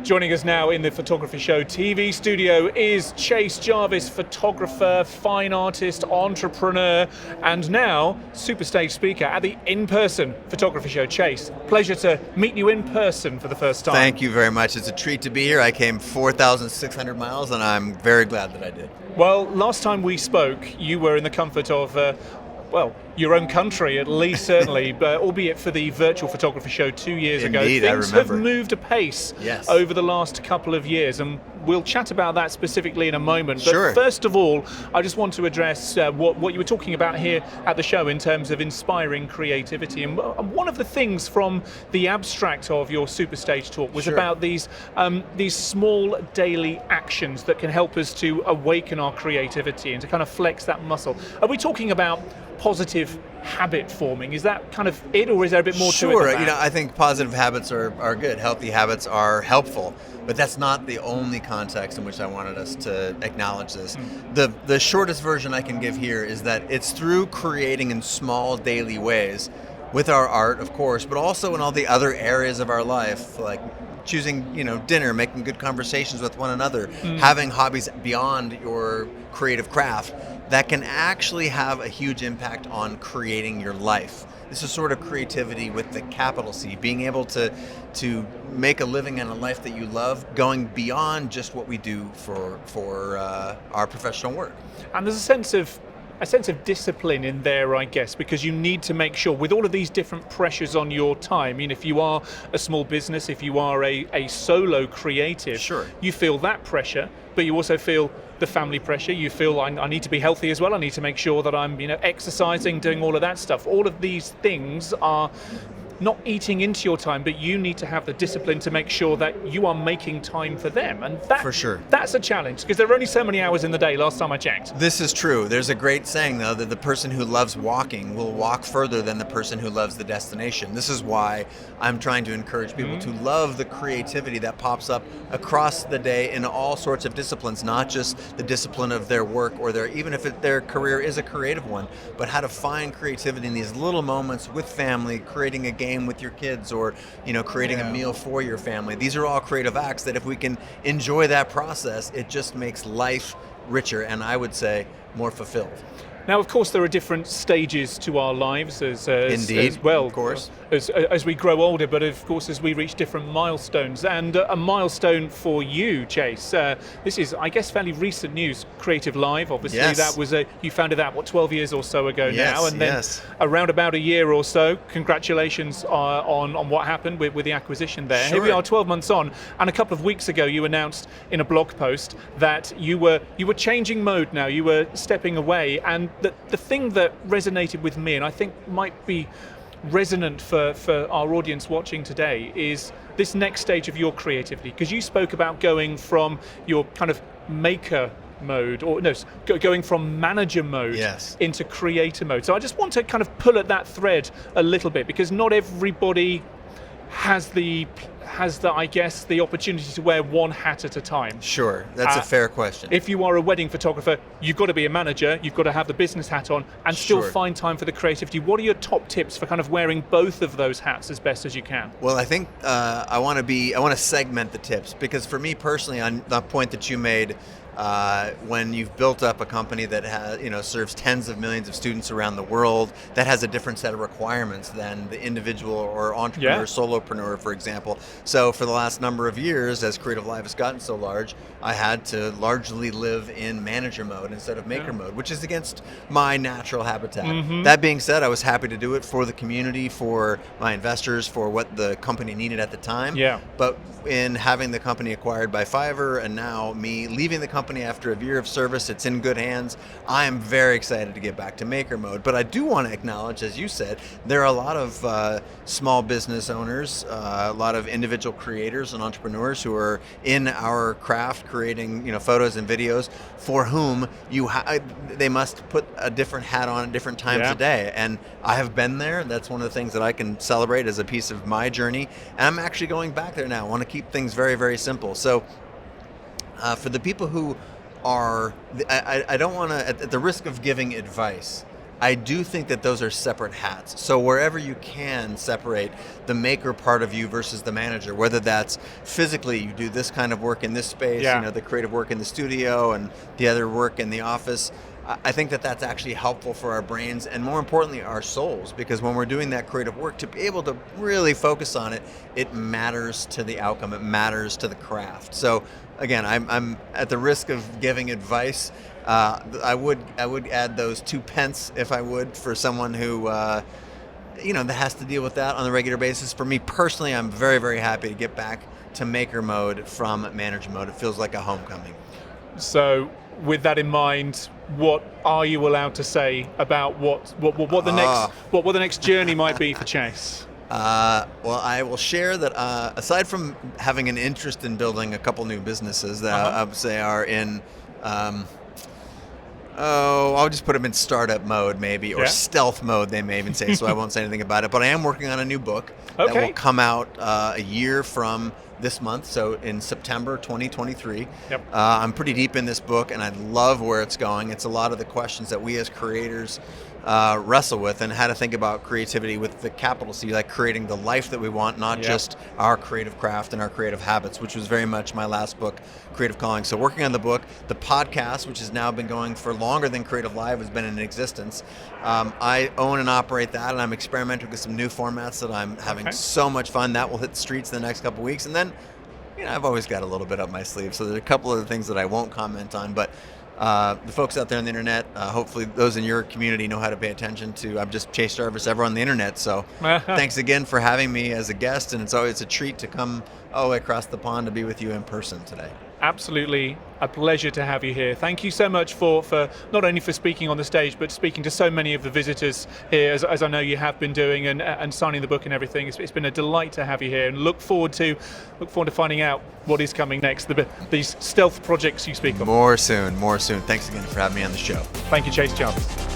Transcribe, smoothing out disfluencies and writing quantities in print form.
Joining us now in the Photography Show TV studio is Chase Jarvis, photographer, fine artist, entrepreneur, and now Superstage speaker at the in-person Photography Show. Chase, pleasure to meet you in person for the first time. Thank you very much. It's a treat to be here. I came 4,600 miles and I'm very glad that I did. Well, last time we spoke, you were in the comfort of your own country, at least, certainly, but albeit for the virtual photography show 2 years ago. Indeed, Things have moved apace over the last couple of years, and we'll chat about that specifically in a moment. Sure. But first of all, I just want to address what you were talking about here at the show in terms of inspiring creativity. And one of the things from the abstract of your Superstage talk was about these small daily actions that can help us to awaken our creativity and to kind of flex that muscle. Are we talking about positive habit forming? Is that kind of it, or is there a bit more to it than that? Sure. I think positive habits are good. Healthy habits are helpful, but that's not the only context in which I wanted us to acknowledge this. The shortest version I can give here is that it's through creating in small daily ways with our art, of course, but also in all the other areas of our life, like choosing, dinner, making good conversations with one another, having hobbies beyond your creative craft, that can actually have a huge impact on creating your life. This is sort of creativity with the capital C, being able to make a living and a life that you love, going beyond just what we do for our professional work. And there's a sense of discipline in there, I guess, because you need to make sure with all of these different pressures on your time, if you are a small business, if you are a solo creative, you feel that pressure, but you also feel the family pressure. You feel I need to be healthy as well. I need to make sure that I'm exercising, doing all of that stuff. All of these things are not eating into your time, but you need to have the discipline to make sure that you are making time for them. And that, for sure, that's a challenge, because there are only so many hours in the day, last time I checked. This is true. There's a great saying, though, that the person who loves walking will walk further than the person who loves the destination. This is why I'm trying to encourage people to love the creativity that pops up across the day in all sorts of disciplines, not just the discipline of their work or even if their career is a creative one, but how to find creativity in these little moments with family, creating a game with your kids, or creating a meal for your family. These are all creative acts that if we can enjoy that process, it just makes life richer and I would say more fulfilled. Now, of course, there are different stages to our lives as well, of course, as we grow older, but of course as we reach different milestones. And a milestone for you, Chase, this is, I guess, fairly recent news. Creative Live, obviously, that was you founded that 12 years or so ago now, and then around about a year or so. Congratulations on what happened with the acquisition there. Here we are, 12 months on, and a couple of weeks ago you announced in a blog post that you were changing mode now. You were stepping away, and the thing that resonated with me, and I think might be resonant for our audience watching today, is this next stage of your creativity, because you spoke about going from your kind of maker mode, going from manager mode into creator mode. So I just want to kind of pull at that thread a little bit, because not everybody has the opportunity to wear one hat at a time. Sure, that's a fair question. If you are a wedding photographer, you've got to be a manager, you've got to have the business hat on, and still find time for the creativity. What are your top tips for kind of wearing both of those hats as best as you can? Well, I think I want to segment the tips, because for me personally, on the point that you made, when you've built up a company that has, serves tens of millions of students around the world, that has a different set of requirements than the individual or entrepreneur, solopreneur, for example. So for the last number of years, as Creative Live has gotten so large, I had to largely live in manager mode instead of maker mode, which is against my natural habitat. That being said, I was happy to do it for the community, for my investors, for what the company needed at the time. But in having the company acquired by Fiverr, and now me leaving the company after a year of service, it's in good hands. I am very excited to get back to maker mode. But I do want to acknowledge, as you said, there are a lot of small business owners, a lot of individual creators and entrepreneurs who are in our craft creating photos and videos, for whom they must put a different hat on at different times a day. And I have been there. That's one of the things that I can celebrate as a piece of my journey. And I'm actually going back there now. I want to keep things very, very simple. So for the people who are, I don't want to, at the risk of giving advice, I do think that those are separate hats. So wherever you can separate the maker part of you versus the manager, whether that's physically you do this kind of work in this space, the creative work in the studio and the other work in the office, I think that that's actually helpful for our brains and more importantly our souls, because when we're doing that creative work, to be able to really focus on it, it matters to the outcome, it matters to the craft. So again, I'm at the risk of giving advice. I would add those 2 pence if I would for someone who that has to deal with that on a regular basis. For me personally, I'm very, very happy to get back to maker mode from manager mode. It feels like a homecoming. So with that in mind, what are you allowed to say about what the next journey might be for Chase? Well, I will share that aside from having an interest in building a couple new businesses that I would say are in, I'll just put them in startup mode maybe, or stealth mode they may even say, so I won't say anything about it. But I am working on a new book that will come out a year from this month, so in September 2023. I'm pretty deep in this book, and I love where it's going. It's a lot of the questions that we as creators wrestle with, and how to think about creativity with the capital C, like creating the life that we want, not just our creative craft and our creative habits, which was very much my last book, Creative Calling. So working on the book, the podcast, which has now been going for longer than Creative Live has been in existence. I own and operate that, and I'm experimenting with some new formats that I'm having so much fun. That will hit the streets in the next couple of weeks. And then, I've always got a little bit up my sleeve. So there's a couple of things that I won't comment on, but the folks out there on the internet, hopefully those in your community know how to pay attention to. I'm just Chase Jarvis ever on the internet. So thanks again for having me as a guest, and it's always a treat to come all the way across the pond to be with you in person today. Absolutely a pleasure to have you here. Thank you so much for not only for speaking on the stage, but speaking to so many of the visitors here, as I know you have been doing, and signing the book and everything. It's been a delight to have you here, and look forward to finding out what is coming next, these stealth projects you speak of. More soon. Thanks again for having me on the show. Thank you, Chase Jarvis.